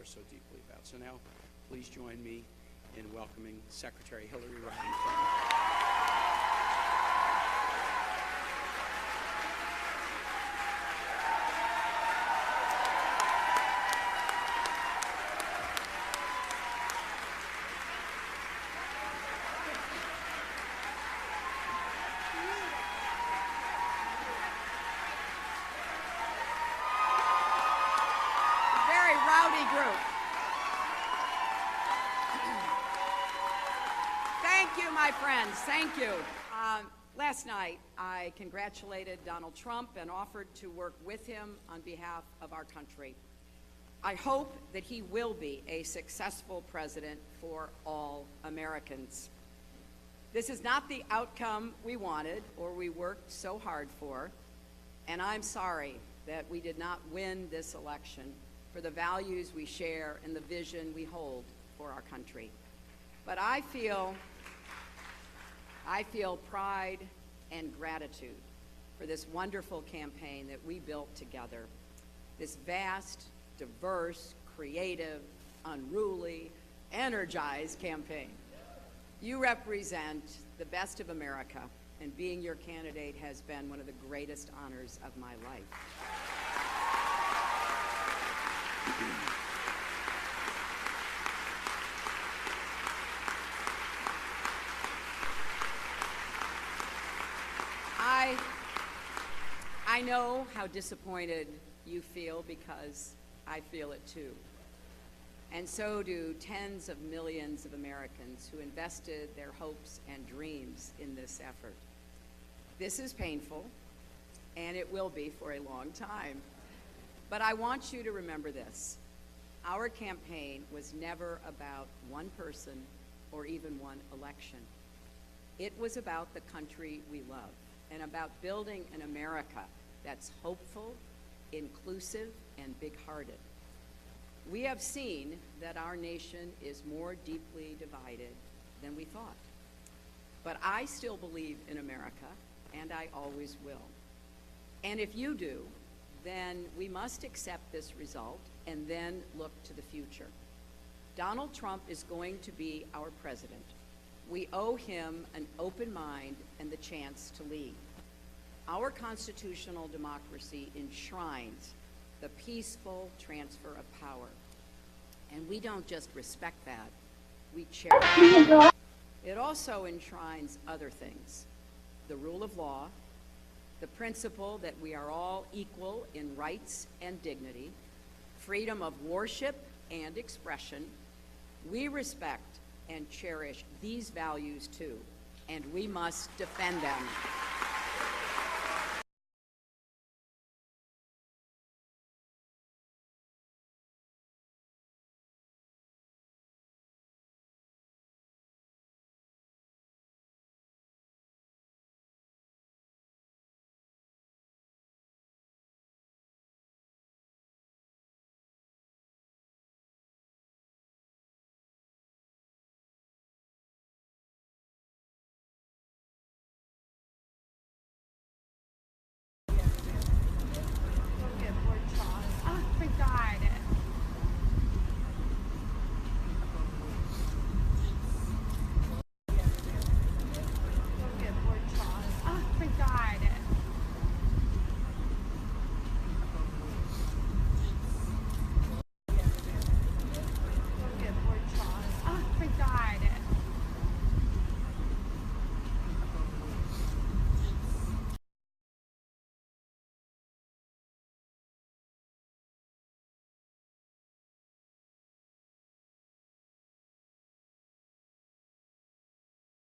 care so deeply about. So now, please join me in welcoming Secretary Hillary Rodham. Thank you, my friends. Thank you. Last night, I congratulated Donald Trump and offered to work with him on behalf of our country. I hope that he will be a successful president for all Americans. This is not the outcome we wanted or we worked so hard for, and I'm sorry that we did not win this election for the values we share and the vision we hold for our country. But I feel pride and gratitude for this wonderful campaign that we built together. This vast, diverse, creative, unruly, energized campaign. You represent the best of America, and being your candidate has been one of the greatest honors of my life. I know how disappointed you feel because I feel it too. And so do tens of millions of Americans who invested their hopes and dreams in this effort. This is painful, and it will be for a long time. But I want you to remember this. Our campaign was never about one person or even one election. It was about the country we love and about building an America that's hopeful, inclusive, and big-hearted. We have seen that our nation is more deeply divided than we thought. But I still believe in America, and I always will. And if you do, then we must accept this result and then look to the future. Donald Trump is going to be our president. We owe him an open mind and the chance to lead. Our constitutional democracy enshrines the peaceful transfer of power. And we don't just respect that, we cherish it. It also enshrines other things: the rule of law, the principle that we are all equal in rights and dignity, freedom of worship and expression. We respect and cherish these values too, and we must defend them.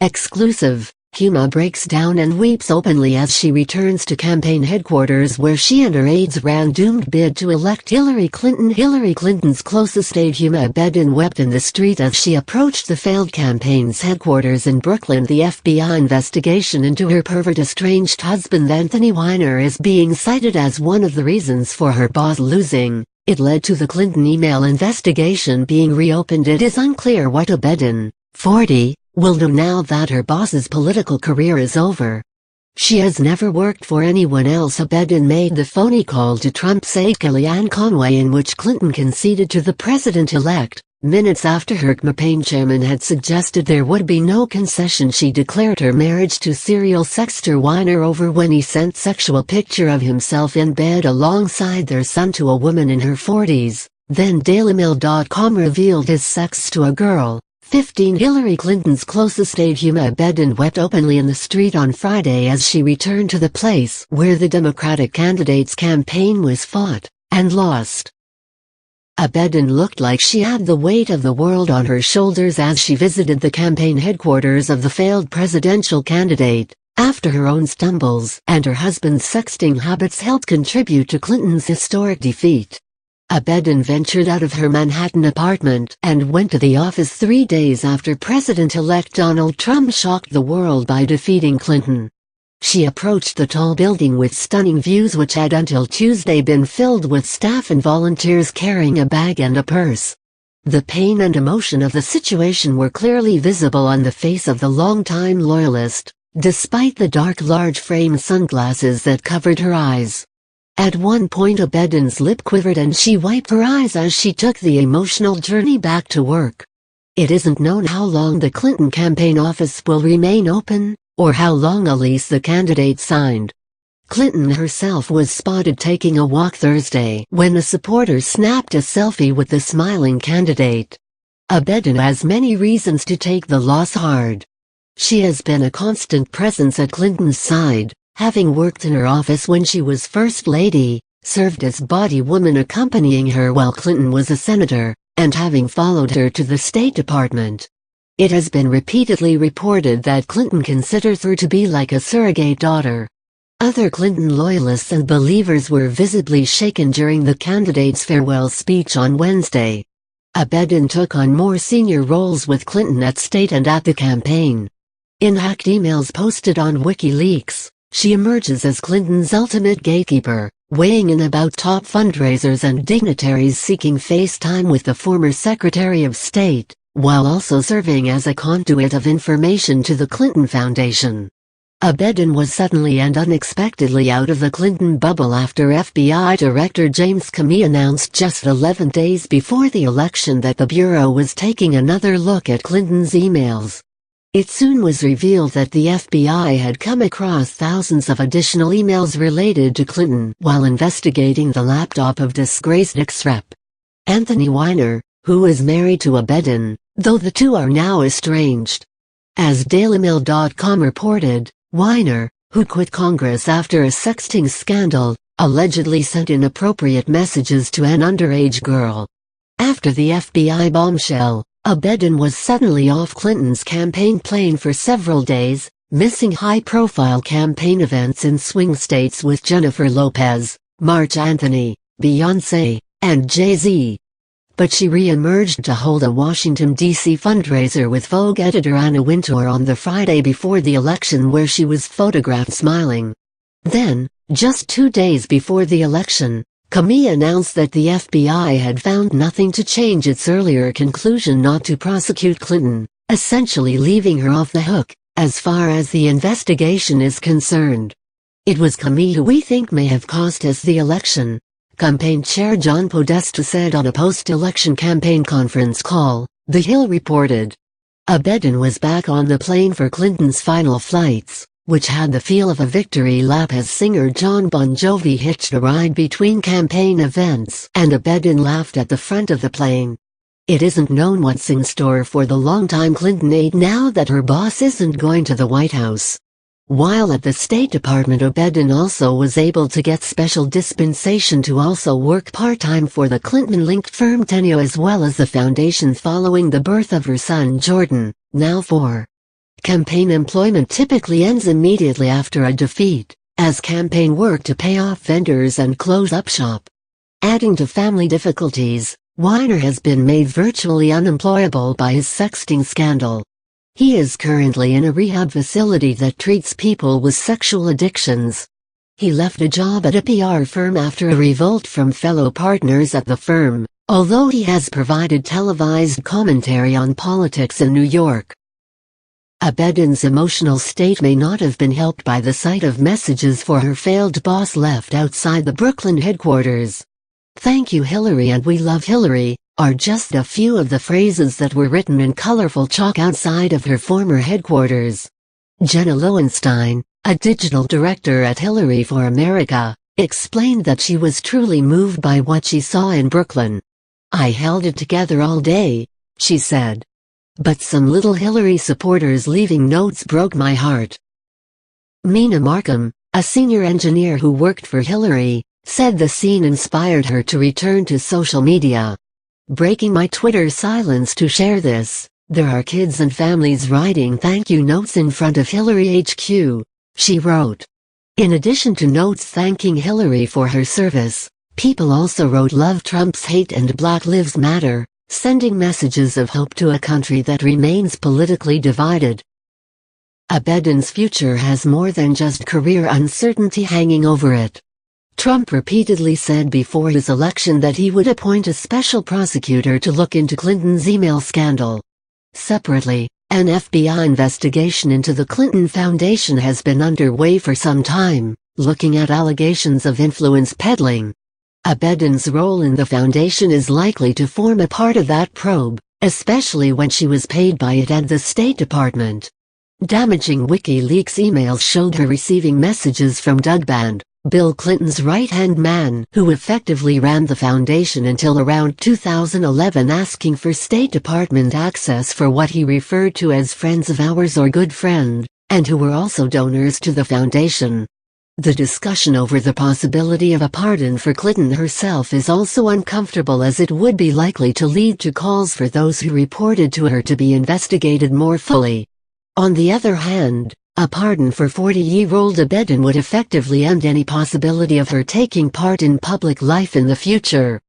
Exclusive. Huma breaks down and weeps openly as she returns to campaign headquarters where she and her aides ran doomed bid to elect Hillary Clinton. Hillary Clinton's closest aide Huma Abedin wept in the street as she approached the failed campaign's headquarters in Brooklyn. The FBI investigation into her pervert estranged husband Anthony Weiner is being cited as one of the reasons for her boss losing. It led to the Clinton email investigation being reopened. It is unclear what Abedin, 40, will do now that her boss's political career is over. She has never worked for anyone else. Abedin made the phony call to Trump's aide Kellyanne Conway, in which Clinton conceded to the president-elect. Minutes after her campaign chairman had suggested there would be no concession, she declared her marriage to serial sexter Weiner over when he sent sexual picture of himself in bed alongside their son to a woman in her 40s. Then DailyMail.com revealed his sex to a girl. 15. Hillary Clinton's closest aide Huma Abedin wept openly in the street on Friday as she returned to the place where the Democratic candidate's campaign was fought and lost. Abedin looked like she had the weight of the world on her shoulders as she visited the campaign headquarters of the failed presidential candidate, after her own stumbles and her husband's sexting habits helped contribute to Clinton's historic defeat. Abedin ventured out of her Manhattan apartment and went to the office 3 days after President-elect Donald Trump shocked the world by defeating Clinton. She approached the tall building with stunning views, which had until Tuesday been filled with staff and volunteers carrying a bag and a purse. The pain and emotion of the situation were clearly visible on the face of the longtime loyalist, despite the dark large-frame sunglasses that covered her eyes. At one point Abedin's lip quivered and she wiped her eyes as she took the emotional journey back to work. It isn't known how long the Clinton campaign office will remain open, or how long a lease the candidate signed. Clinton herself was spotted taking a walk Thursday when a supporter snapped a selfie with the smiling candidate. Abedin has many reasons to take the loss hard. She has been a constant presence at Clinton's side, having worked in her office when she was First Lady, served as body woman accompanying her while Clinton was a senator, and having followed her to the State Department. It has been repeatedly reported that Clinton considers her to be like a surrogate daughter. Other Clinton loyalists and believers were visibly shaken during the candidate's farewell speech on Wednesday. Abedin took on more senior roles with Clinton at state and at the campaign. In hacked emails posted on WikiLeaks, she emerges as Clinton's ultimate gatekeeper, weighing in about top fundraisers and dignitaries seeking face time with the former Secretary of State, while also serving as a conduit of information to the Clinton Foundation. Abedin was suddenly and unexpectedly out of the Clinton bubble after FBI Director James Comey announced just 11 days before the election that the Bureau was taking another look at Clinton's emails. It soon was revealed that the FBI had come across thousands of additional emails related to Clinton while investigating the laptop of disgraced ex-rep Anthony Weiner, who was married to Abedin, though the two are now estranged. As DailyMail.com reported, Weiner, who quit Congress after a sexting scandal, allegedly sent inappropriate messages to an underage girl. After the FBI bombshell, Abedin was suddenly off Clinton's campaign plane for several days, missing high-profile campaign events in swing states with Jennifer Lopez, Marc Anthony, Beyoncé, and Jay-Z. But she re-emerged to hold a Washington, D.C. fundraiser with Vogue editor Anna Wintour on the Friday before the election, where she was photographed smiling. Then, just 2 days before the election, Comey announced that the FBI had found nothing to change its earlier conclusion not to prosecute Clinton, essentially leaving her off the hook, as far as the investigation is concerned. It was Comey who we think may have cost us the election, campaign chair John Podesta said on a post-election campaign conference call, The Hill reported. Abedin was back on the plane for Clinton's final flights, which had the feel of a victory lap as singer Jon Bon Jovi hitched a ride between campaign events, and Abedin laughed at the front of the plane. It isn't known what's in store for the longtime Clinton aide now that her boss isn't going to the White House. While at the State Department, Abedin also was able to get special dispensation to also work part-time for the Clinton-linked firm Teneo as well as the foundation following the birth of her son Jordan, now 4. Campaign employment typically ends immediately after a defeat, as campaign work to pay off vendors and close up shop. Adding to family difficulties, Weiner has been made virtually unemployable by his sexting scandal. He is currently in a rehab facility that treats people with sexual addictions. He left a job at a PR firm after a revolt from fellow partners at the firm, although he has provided televised commentary on politics in New York. Abedin's emotional state may not have been helped by the sight of messages for her failed boss left outside the Brooklyn headquarters. "Thank you, Hillary, and we love Hillary," are just a few of the phrases that were written in colorful chalk outside of her former headquarters. Jenna Lowenstein, a digital director at Hillary for America, explained that she was truly moved by what she saw in Brooklyn. "I held it together all day," she said. "But some little Hillary supporters leaving notes broke my heart." Mina Markham, a senior engineer who worked for Hillary, said the scene inspired her to return to social media. "Breaking my Twitter silence to share this, there are kids and families writing thank you notes in front of Hillary HQ," she wrote. In addition to notes thanking Hillary for her service, people also wrote "Love Trump's hate" and "Black Lives Matter," sending messages of hope to a country that remains politically divided. Abedin's future has more than just career uncertainty hanging over it. Trump repeatedly said before his election that he would appoint a special prosecutor to look into Clinton's email scandal. Separately, an FBI investigation into the Clinton Foundation has been underway for some time, looking at allegations of influence peddling. Abedin's role in the foundation is likely to form a part of that probe, especially when she was paid by it and the State Department. Damaging WikiLeaks emails showed her receiving messages from Doug Band, Bill Clinton's right-hand man, who effectively ran the foundation until around 2011, asking for State Department access for what he referred to as friends of ours or good friend, and who were also donors to the foundation. The discussion over the possibility of a pardon for Clinton herself is also uncomfortable, as it would be likely to lead to calls for those who reported to her to be investigated more fully. On the other hand, a pardon for 40-year-old Abedin would effectively end any possibility of her taking part in public life in the future.